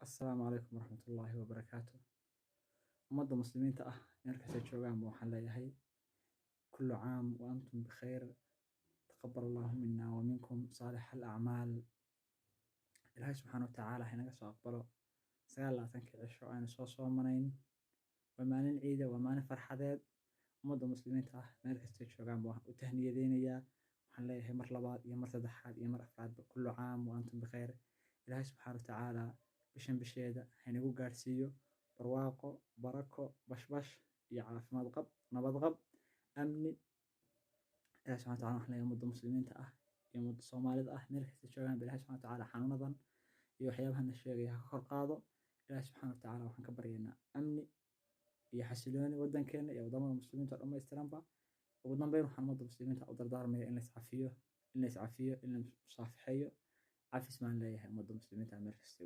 السلام عليكم ورحمة الله وبركاته. أمد المسلمين مركز جوجان waxaan leeyahay كل عام وأنتم بخير تقبل الله منا ومنكم صالح الأعمال. إلهي سبحانه وتعالى حين قصوا أقبله سأل الله تنك عشوا أنا صوصوا منين وما ننعيد وما نفرح. أمد المسلمين مركز جوجان وتهنئة دينية waxaan leeyahay mar labaad iyo mar saddexaad iyo mar afraad كل عام وأنتم بخير. إلهي سبحانه وتعالى bishan bisheeda haynagu gaarsiiyo barwaaqo barako bashbash iyo caafimaad qab nabad qab amni. Ilaahay subxaanahu wa tacaala waxaan leeyahay ummadda muslimiinta iyo ummadda Soomaalida meel kasta joogaan Ilaahay subxaanahu wa tacaala xanuunadan iyo waxyaabahan la sheegay ha kor qaado. Ilaahay subxaanahu wa tacaala waxaan ka baryaynaa amni iyo xasilooni waddankeena iyo wadamada muslimiinta oo dhammaystiranba. ugu dambeyn waxaan ummadda muslimiinta u dardaarmayaa in la iscafiyo in la musaafaxeeyo cafis maan leeyahay ummadda muslimiinta meel kasta